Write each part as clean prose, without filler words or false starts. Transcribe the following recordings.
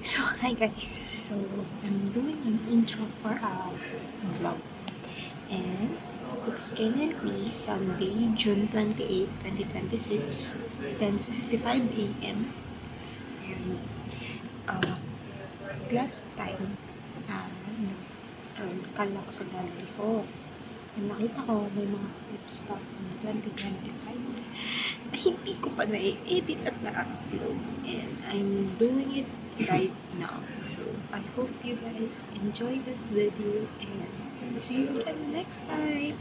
So, hi guys. So, I'm doing an intro for a vlog. And it's currently Sunday, June 28, 2026, 10:55 a.m. And uh, last time, kala ko sa gallery ko. And nakita ko may mga clips pa from 2025 na hindi ko pa na-edit at na-upload. And I'm doing it right now. So, I hope you guys enjoy this video and see you again next time.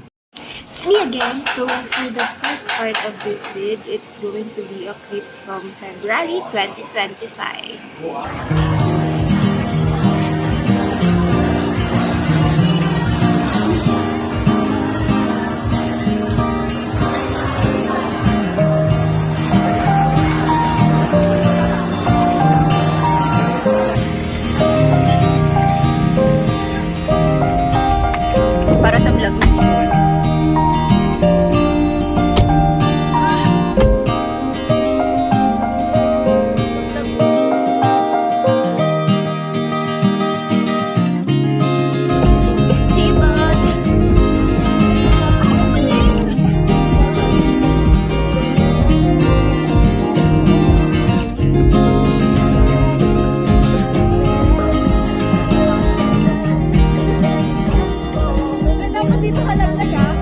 It's me again. So, for the first part of this vid, it's going to be a clips from February 2025. Para sa vlog. Dito ka naglag ah.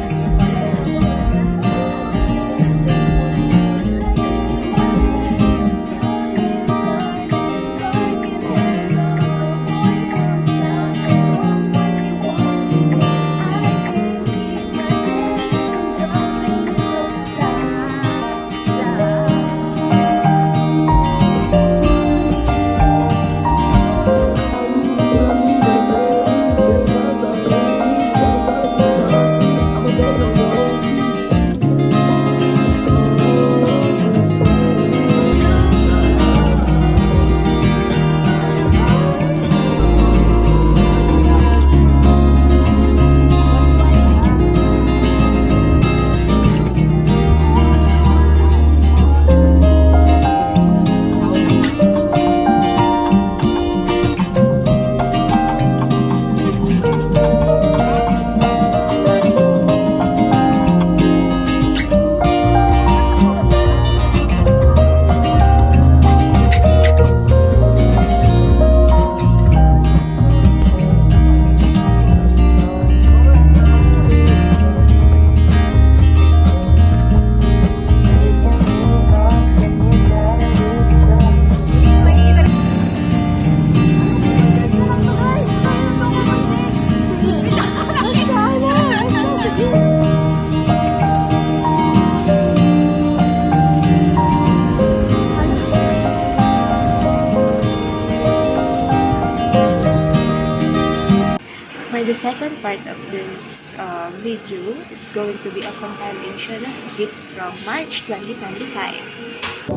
For the second part of this video, it's going to be a compilation of hits from March 2025.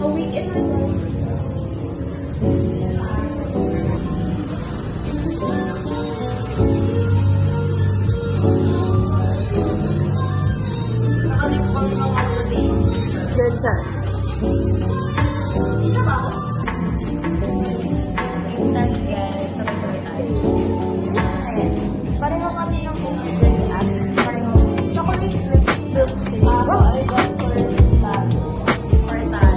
A weekend Good sir. pareho kami ng pareho chocolate milk I got for that pareho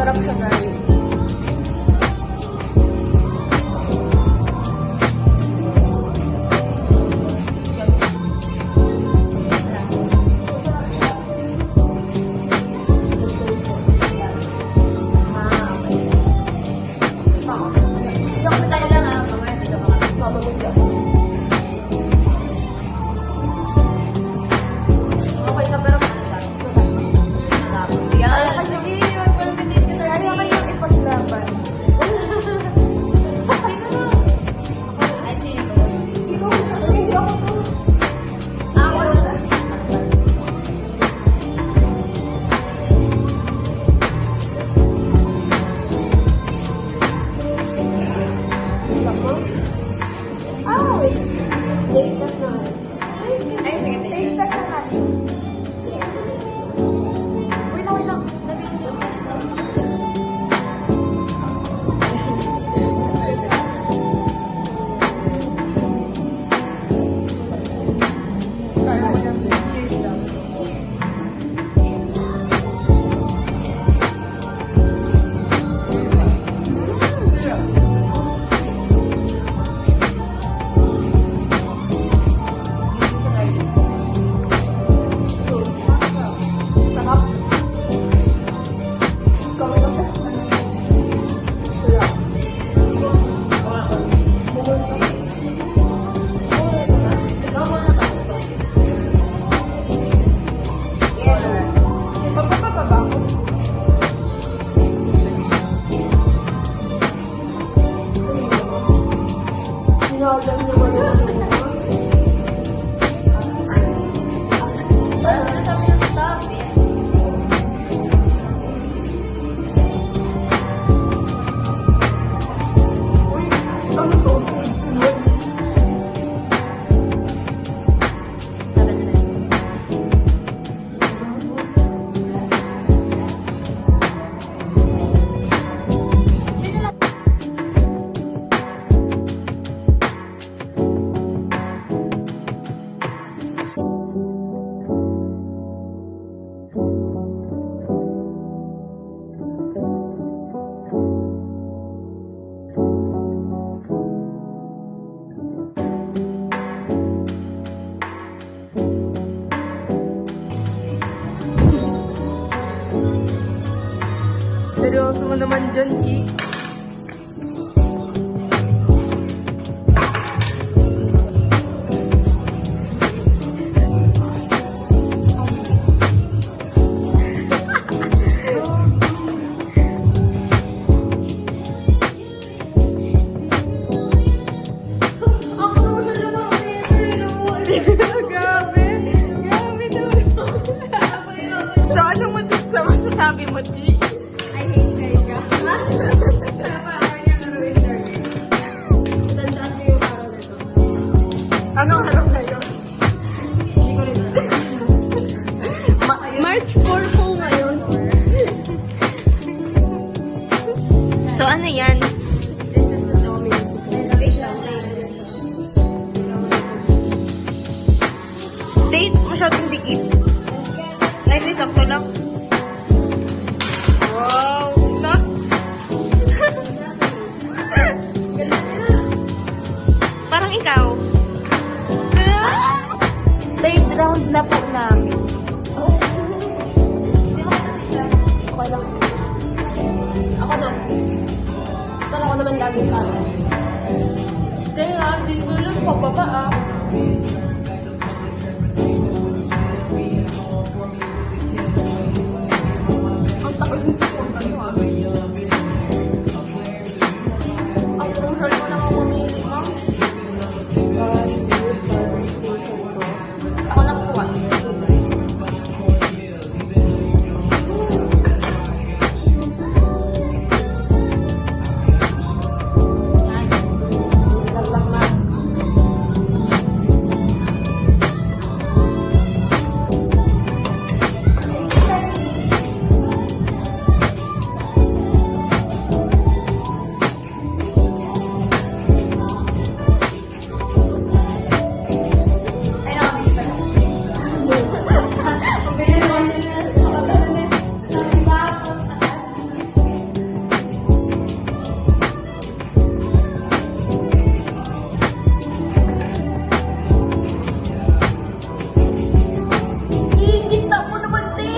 masarap siya guys. Okay ka pero yan. Kaya kasi vlogger naman yun. Ano sabi ng staff eh? Ano to? Sabi nila. Seryoso mo naman dyan, Chi. Ang crucial na mga pwede, no? Grabe. Grabe to. So, ano mo masasabi mo, Chi? I hate guys ka. Parang ako niya laro interview. Tandaan ko yung araw na to. Anong harap na yun? Hindi ko rin alam. March 4 po ngayon. So, ano yan? This is the dominant. Wait lang, Date, masyadong dikit. Ay, hindi, sakto lang. Wow, nuts! Parang ikaw. Third round na po namin. Hindi mo kasi siya. Okay lang. Ako na. Saan ako naman laging kaya? Kaya, dito lang pababa ah. Ang tagal ng sakong ano ah. Ang crucial ko na mga mamili, ma'am. Ako lang kuha. Yan. Laglag na. Ay, nakabili pa. Ang bilis mo. Nakagano na. Diba? Kita mo naman, te.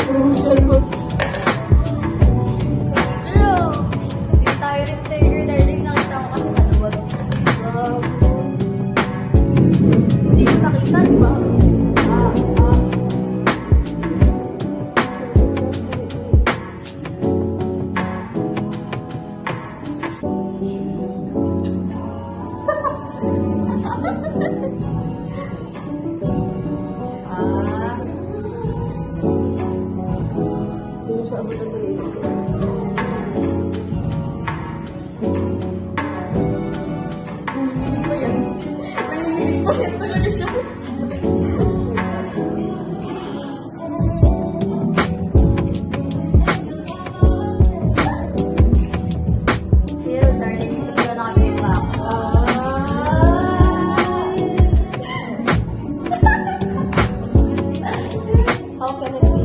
Crucial mo. Hindi tayo risk-taker, darling. Nakita ko kasi sa luwag. Hindi ko nakita, di ba? Hindi mo siya abutan tuloy. Nanginginig pa yan. Nanginginig pa yan talaga siya. Chill, darling. Hindi ko na kami pa. How can it be?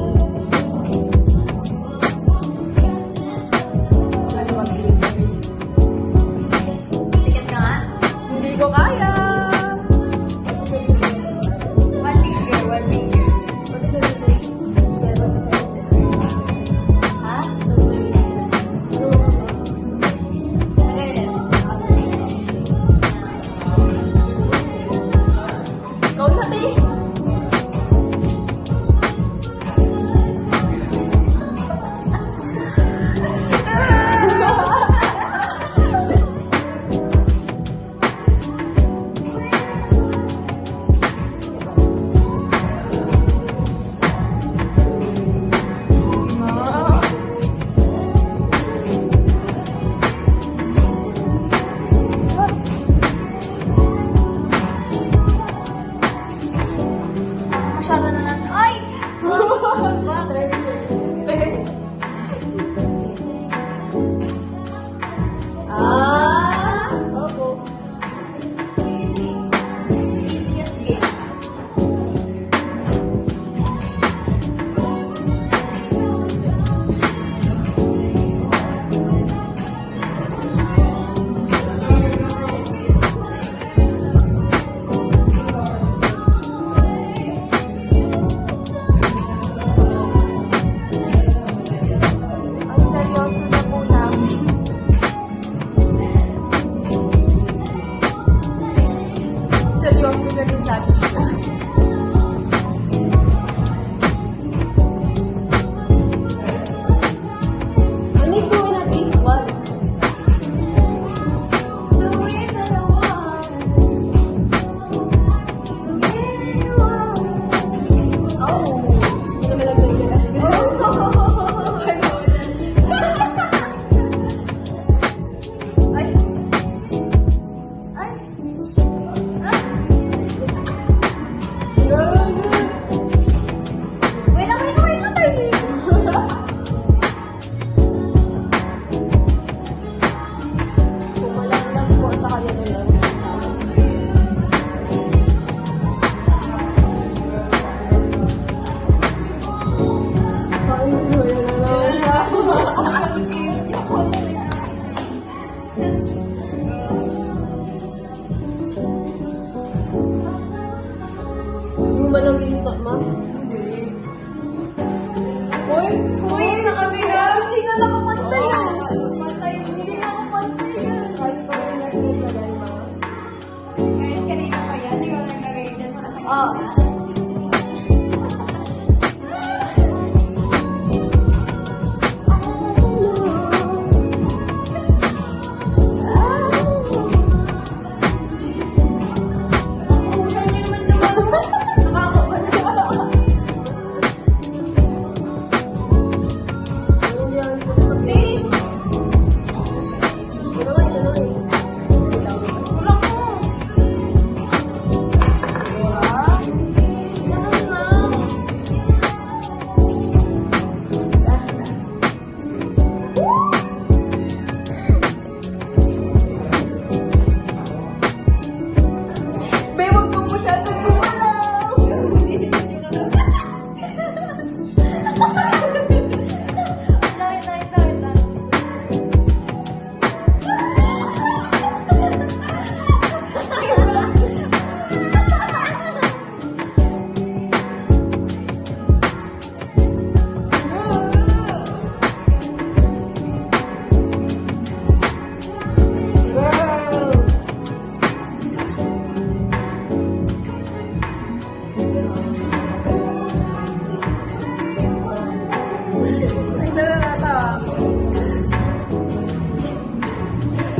Ano ba? Ticket ka nga? Hindi ko kaya. One finger, one finger. What's the difference? Ha? What's the difference? Ikaw na, te.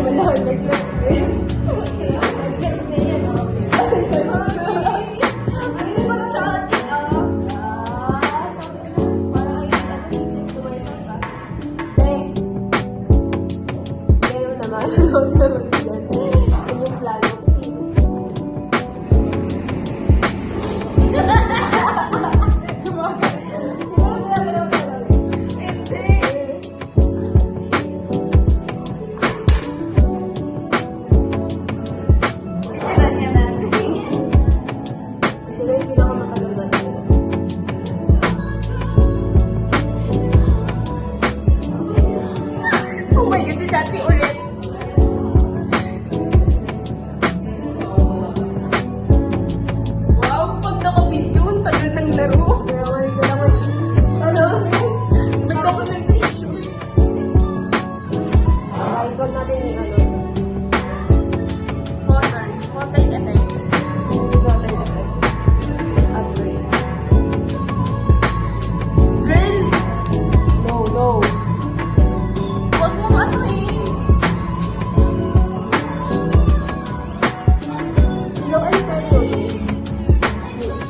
Wala, nag-look din. Oh my God, si Chachi ulit. Wow, pag naka-video, ang tagal ng laro. May documentation. Guys, wag natin i-ano. Water effect. Girl, No. wag mo ano eh. Slow and steady, okay?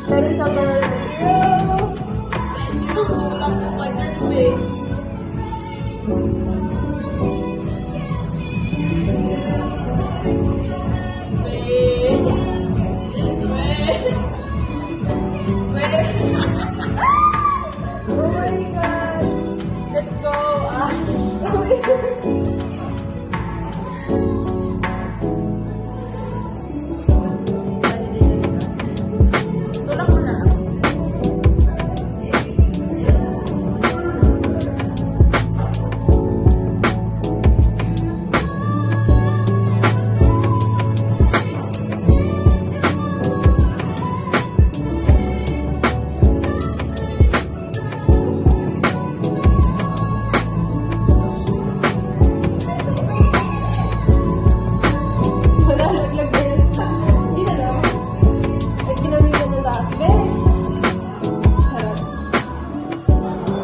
Pero isang mga Tutulak mo pa dyan, babe. oh my God! Let's go. Tulak mo na. Wala, naglagay yan sa... Hindi na lang. Ay, pinamigan mo lahat. Ben! Sarap.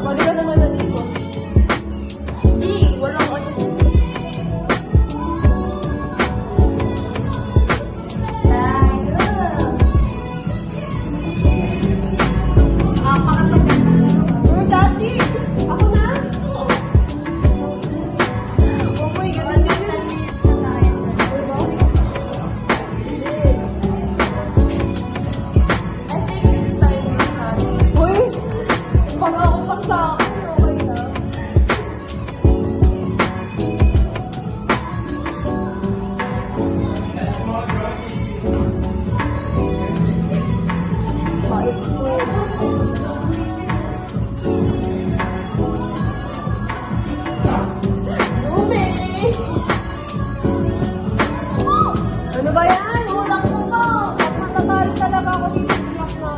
Pwede ka naman nandito. Hindi, walang ano. Daddy! Ako na? Oh my God, Uy! Pag ako pag sa akin, okay na. Bait ko. Umi! Ano ba yan? Ulak mo to! At matatalo talaga ako dito. Ulak na.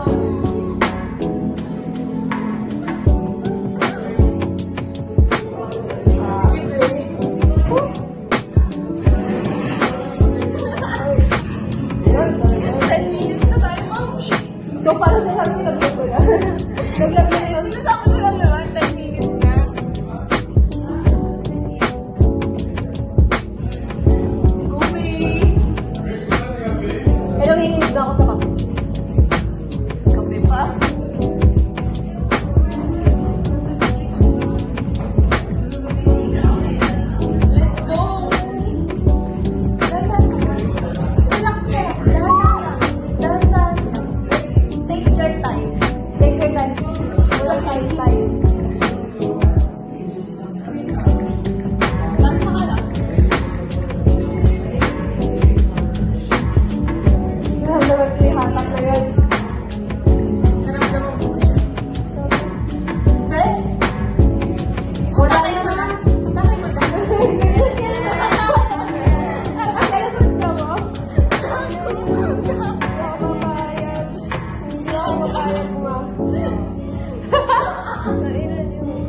Ay, 10 minutes na tayo, ma'am. so, parang sasabi ko, nag-vlog ko na. Nag-vlog na yun. Sinasabi ko lang naman, 10 minutes na. Umi! Pero nanginginig na ako sa kape. Kape pa? Let's go! Relax ka. Dahan-dahan. Take your time. Take your time. Walang time. Saan ka lang? Naman ko yung hatak na yan. Naramdaman mo. Be? Wala Tatay ka mo na. na. Tatay mo na. Ang kalasod ka mo? Hindi ako mapayag. Hindi ako mapayag mo. Nailan yun.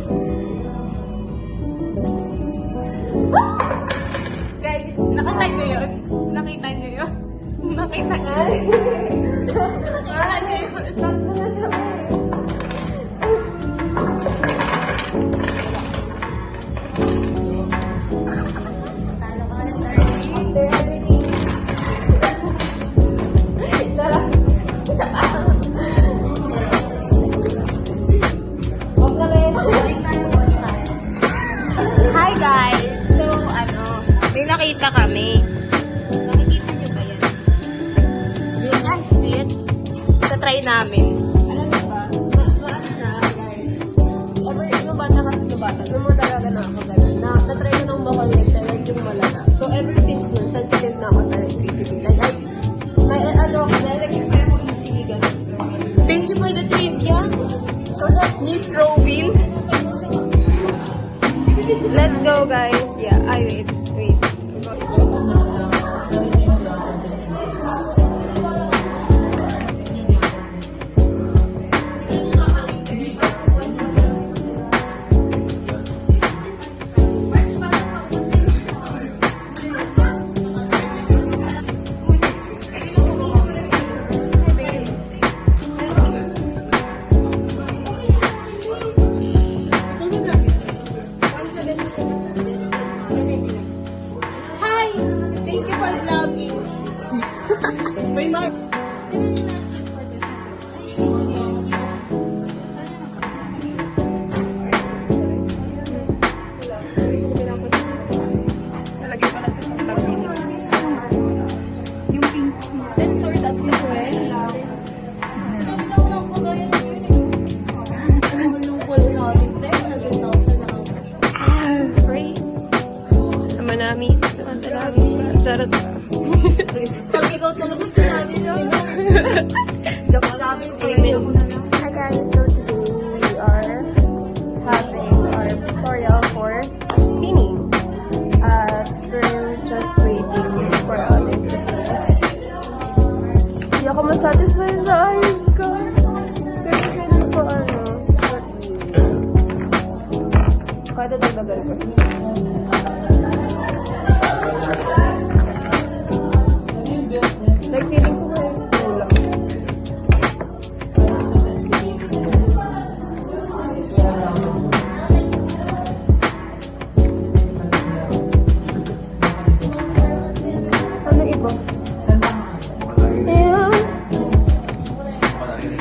Guys, nakita niyo yun? Nakita niyo yun? Nakita niyo Ay! Nakita niyo yun? Tatlo na siya eh. magkikita kami. Nakikita niyo ba yan? Yes, yes. Isa-try namin. Alam mo ba? Maano na, guys. Ever, yung bata kasi yung bata. Nung mga talaga na ako ganun. Na-try ko ng makulit. Like yung malala. So, ever since nun, sensitive na ako sa electricity. Like, na-electrify ko easily ganun. So, Thank you for the trivia. So that's Miss Robin. let's go, guys. Yeah. Ay, wait. Hi! Thank you for vlogging. May mark. Nalagay pa natin sa lagninis. Yung pink. Sensor, that sensor. Free. Naman namin. Salamin pa. Charot. Pag ikaw tulog, sinabi nyo. Joke lang. Hi guys, so today we are having our tutorial for painting. We're just waiting for others to finish. Hindi ako masatisfy sa ayos ko. Kasi ganun ko kada dagdagan ko. Like feeling ko may kulang. Ano iba? Yeah.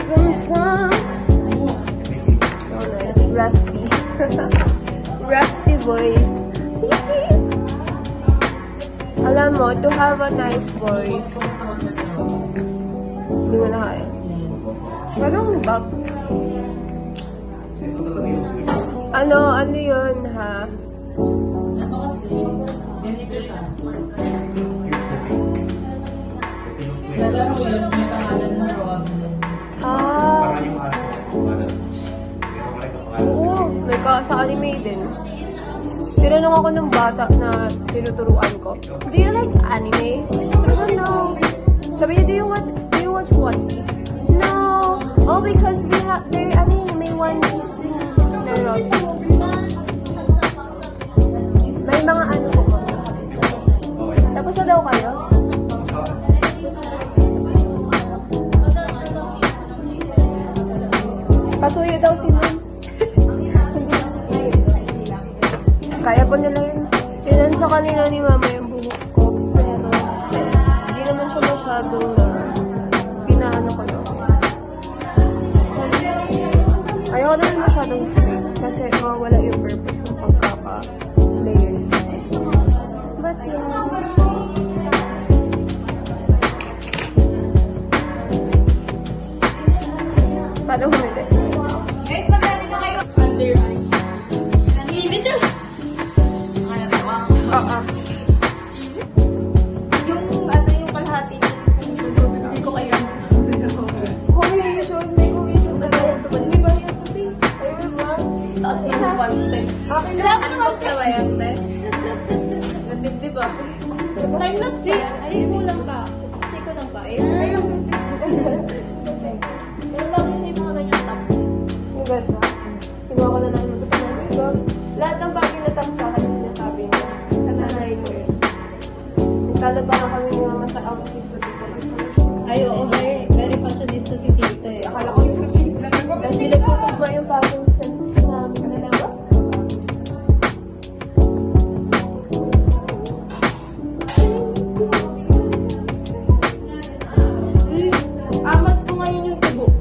Some songs. So nice. Rusty. Rusty voice. Alam mo, to have a nice voice. Hindi mo na kaya. Parang ba? Ano yun, ha? Ah, oo. May sa anime din. Tinanong ako ng bata na tinuturuan ko, do you like anime? Sabi ko, no. Sabi niya, do you watch One Piece? No. Oh, because their anime One Piece din. Naruto. May mga ano po. Tapos na daw kayo? Pasuyo daw si Mom. Kaya po nila yun. Tinan sa kanila ni Mama yung buhok ko. Pero, hindi naman siya masyadong pinaano ko lang. Ayaw naman masyadong straight. Kasi mawala yung purpose ng pagkaka-layers. But yeah. Paano humiti? Guys, magkano na kayo? Under eye. Nanginit na. Oo. Yung kalahati. Hindi ko kayo. Commission. May commission na ba ito? Hindi ba yan? Ayun ba? Taas na mo panste. Akin na. Grabe naman ka ba yan, te? Nandibdib ba? Time lapse eh. Ay, kulang pa. Kasi kulang pa. Ayun. Pero bakit sa mga ganyan top? Ang ganda. Kinuha ko na namin ito sa nanay ko. Lahat ng bagay na tap sa akin sinasabi niya. Sa nanay ko eh. Nagtalabangan kami ni Mama sa outfit ko dito. Ay, oo. Very fashionista si Tito eh. Akala ko yung Kasi nagtutugma yung fashion sense namin dalawa. amat ko ngayon yung tibok.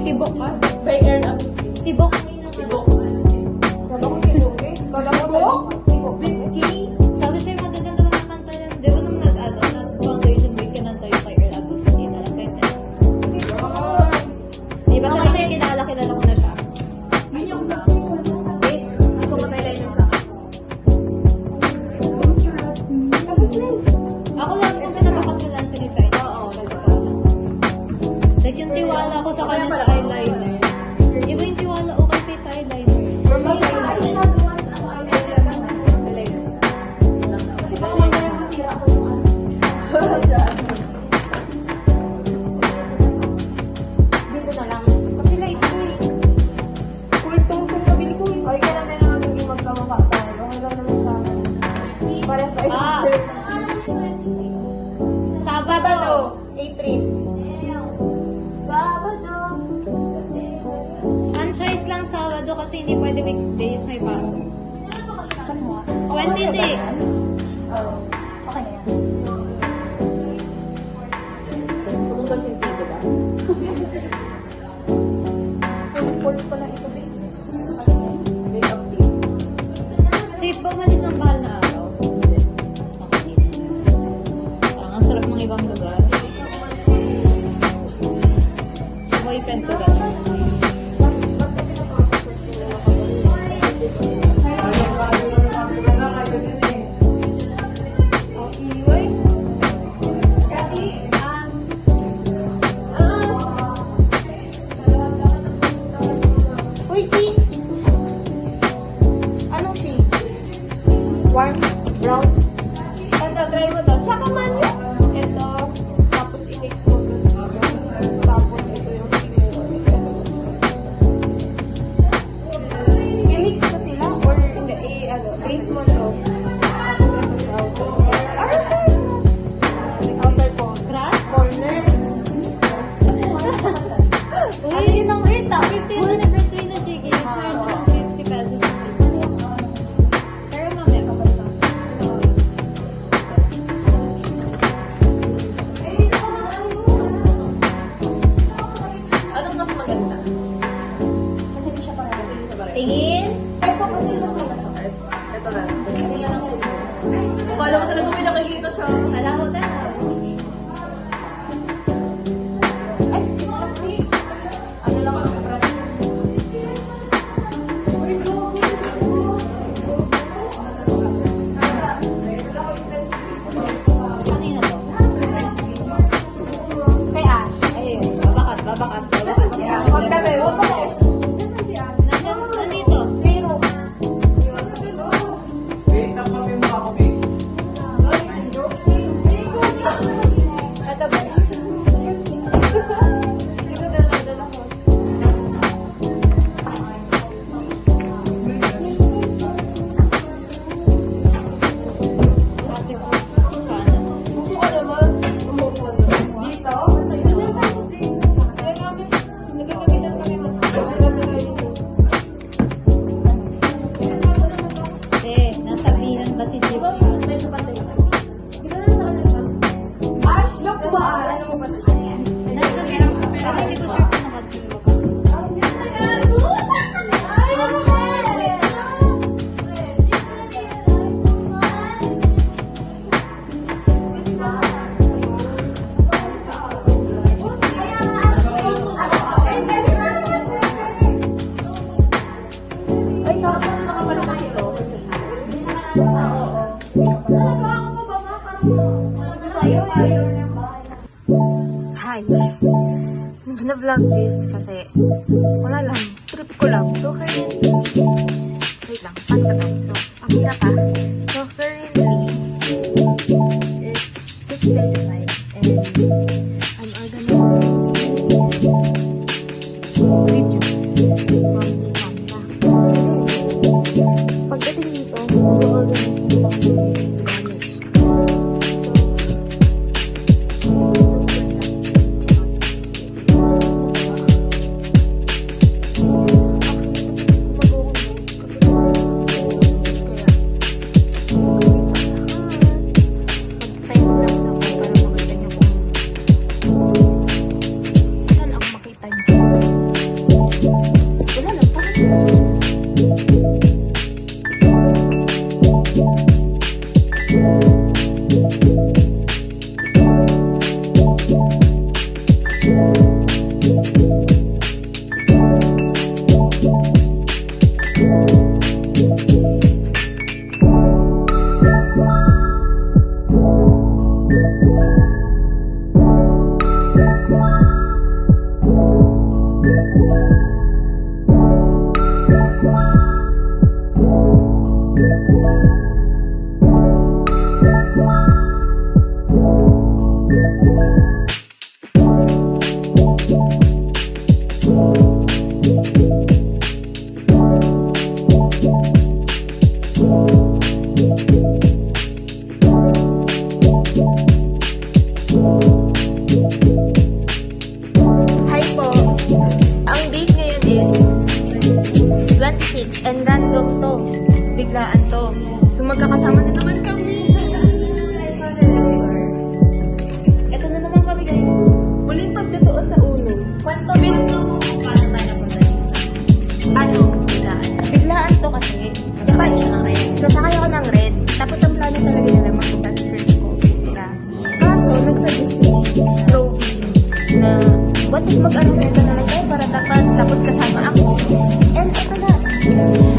Tibok ka? By Earn Agustin. Tibok? Tibok. Kala ko kinuwi. Kala ko Tibok? Tibok. Whiskey. Sabi sa'yo, magaganda ba ng pantal pabili ko eh. Okay ka na meron magiging magkamukha tayo. Okay lang naman sa akin. Para sa Sabado, April. Sabado. Ang choice lang Sabado kasi hindi pwede weekdays may pasok. 26. Okay na yan. Gusto mo ba sentido ba? Force ko lang ito, babe. Make-up team. Safe ba umalis ng mahal na araw? Parang ang sarap ng ibang lugar. Boyfriend ko ba? Uy, tea! Anong tea? Warm? Brown? Ito, try mo to. Tsaka man yun. Ito. Tapos i-mix mo to. Tapos ito yung I-mix ko sila or hindi, base mo to. Tapos ito sa outer. outer corner? Crush? Corner? Ano yun ang rate ah? 50th anniversary na Jiggy. Meron kang 50 pesos. Pero mamaya pa ba ito? Anong mas maganda? Kasi di siya parang sa baril. Tingin? Ito kasi mas maganda. Ito na. Kala mo talaga may nakikita siya. Alam mo na. Ano lang ang price? Kanina to? Kay Ash. Ayun. Babakat. Huwag na ba? Huwag ako. Nandito. Pero, Ito ba? Hindi ko dala ko. Gusto ko naman. Umupo na. dito? Nagagamitan kami mas. Nasabihan ba si Jeep? May sapatay ka. Di ba nasa kanila? Ash, look ba? Ano mo ba na siya yan? Nasabihan. Baka hindi ko sure kung nakasilip. Ay, tapos nakapalo ko ito. Hi. I'm gonna vlog this kasi wala lang, trip ko lang. So currently, wait lang, paano ba to? So, pamira pa. So currently, it's 6:35 and I'm organizing the videos from the camera. And then, pagdating dito, mag-organize na ito ng gamit. So, And random to. Biglaan to. So magkakasama na naman kami. Ito na naman kami guys. Muling pagtotoo sa uno. Kwento paano tayo napunta dito? Ano? Biglaan. Biglaan to kasi. Sasakay siya ng red. Sasakay ako ng red. Tapos ang plano talaga nila magpunta sa church ko. Sila. Kaso, nagsuggest si Chloe na what if mag-ano na tayo para dapat tapos kasama ako. And ito na.